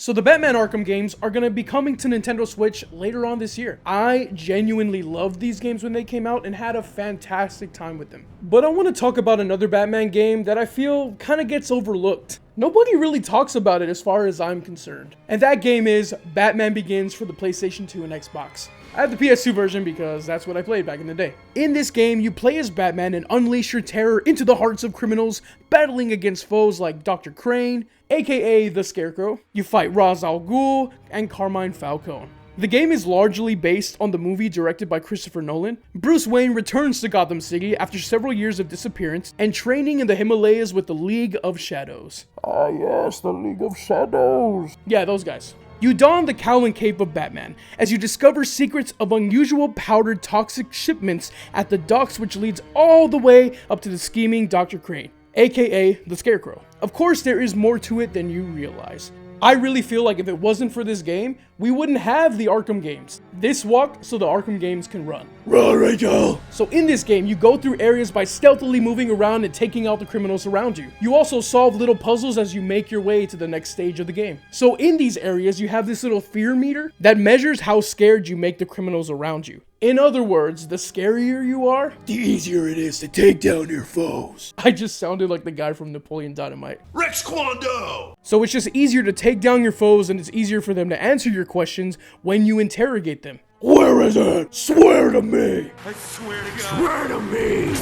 So the Batman Arkham games are going to be coming to Nintendo Switch later on this year. I genuinely loved these games when they came out and had a fantastic time with them. But I want to talk about another Batman game that I feel kind of gets overlooked. Nobody really talks about it as far as I'm concerned. And that game is Batman Begins for the PlayStation 2 and Xbox. I have the PS2 version because that's what I played back in the day. In this game, you play as Batman and unleash your terror into the hearts of criminals, battling against foes like Dr. Crane, aka the Scarecrow. You fight Ra's al Ghul and Carmine Falcone. The game is largely based on the movie directed by Christopher Nolan. Bruce Wayne returns to Gotham City after several years of disappearance and training in the Himalayas with the League of Shadows. Ah yes, the League of Shadows. Yeah, those guys. You don the cowl and cape of Batman as you discover secrets of unusual powdered toxic shipments at the docks, which leads all the way up to the scheming Dr. Crane, aka the Scarecrow. Of course, there is more to it than you realize. I really feel like if it wasn't for this game, we wouldn't have the Arkham games. This walked so the Arkham games can run. Run, Rachel! So in this game, you go through areas by stealthily moving around and taking out the criminals around you. You also solve little puzzles as you make your way to the next stage of the game. So in these areas, you have this little fear meter that measures how scared you make the criminals around you. In other words, the scarier you are, the easier it is to take down your foes. I just sounded like the guy from Napoleon Dynamite. Rex Kwando! So it's just easier to take down your foes and it's easier for them to answer your questions when you interrogate them. Where is it? Swear to me! I swear to God. Swear to me!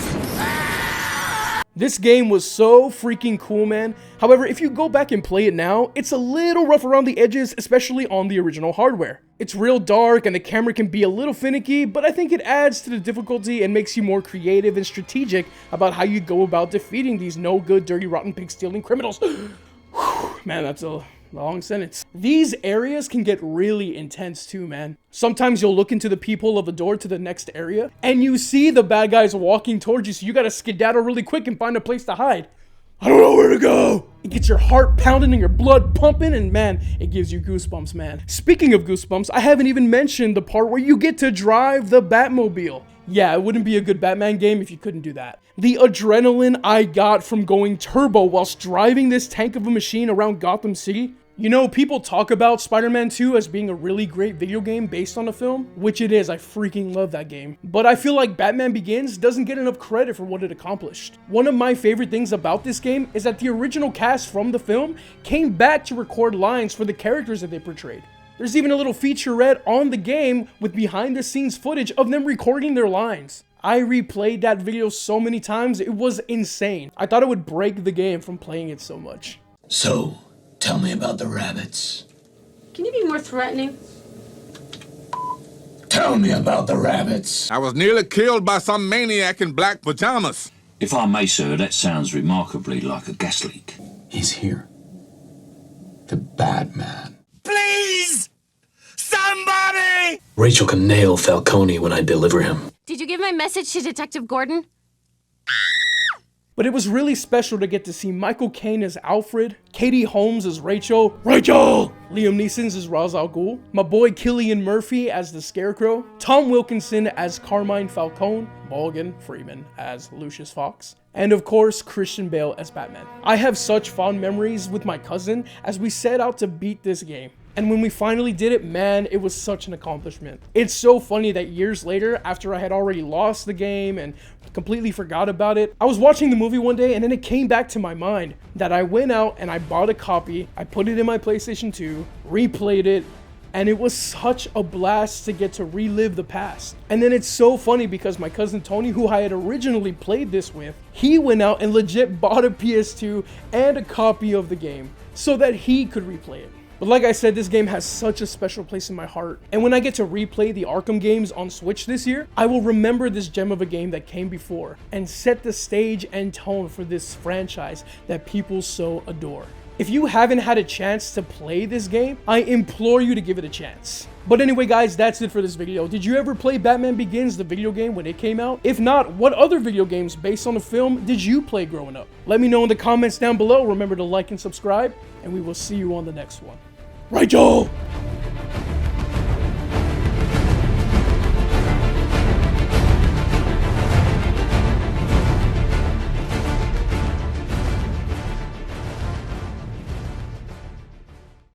This game was so freaking cool, man. However, if you go back and play it now, it's a little rough around the edges, especially on the original hardware. It's real dark and the camera can be a little finicky, but I think it adds to the difficulty and makes you more creative and strategic about how you go about defeating these no good, dirty, rotten, pig-stealing criminals. Man, that's a long sentence. These areas can get really intense too, man. Sometimes you'll look into the peephole of the door to the next area, and you see the bad guys walking towards you, so you gotta skedaddle really quick and find a place to hide. I don't know where to go! It gets your heart pounding and your blood pumping, and man, it gives you goosebumps, man. Speaking of goosebumps, I haven't even mentioned the part where you get to drive the Batmobile. Yeah, it wouldn't be a good Batman game if you couldn't do that. The adrenaline I got from going turbo whilst driving this tank of a machine around Gotham City. You know, people talk about Spider-Man 2 as being a really great video game based on a film, which it is. I freaking love that game. But I feel like Batman Begins doesn't get enough credit for what it accomplished. One of my favorite things about this game is that the original cast from the film came back to record lines for the characters that they portrayed. There's even a little featurette on the game with behind the scenes footage of them recording their lines. I replayed that video so many times, it was insane. I thought it would break the game from playing it so much. So, tell me about the rabbits. Can you be more threatening? Tell me about the rabbits. I was nearly killed by some maniac in black pajamas. If I may, sir, that sounds remarkably like a gas leak. He's here. The Batman. Please! Somebody! Rachel can nail Falcone when I deliver him. Did you give my message to Detective Gordon? But it was really special to get to see Michael Caine as Alfred, Katie Holmes as Rachel, Rachel! Liam Neeson's as Ra's al Ghul, my boy Cillian Murphy as the Scarecrow, Tom Wilkinson as Carmine Falcone, Morgan Freeman as Lucius Fox, and of course Christian Bale as Batman. I have such fond memories with my cousin as we set out to beat this game. And when we finally did it, man, it was such an accomplishment. It's so funny that years later, after I had already lost the game and completely forgot about it, I was watching the movie one day and then it came back to my mind that I went out and I bought a copy, I put it in my PlayStation 2, replayed it, and it was such a blast to get to relive the past. And then it's so funny because my cousin Tony, who I had originally played this with, he went out and legit bought a PS2 and a copy of the game so that he could replay it. But like I said, this game has such a special place in my heart. And when I get to replay the Arkham games on Switch this year, I will remember this gem of a game that came before and set the stage and tone for this franchise that people so adore. If you haven't had a chance to play this game, I implore you to give it a chance. But anyway guys, that's it for this video. Did you ever play Batman Begins, the video game, when it came out? If not, what other video games based on the film did you play growing up? Let me know in the comments down below. Remember to like and subscribe, and we will see you on the next one. Rachel!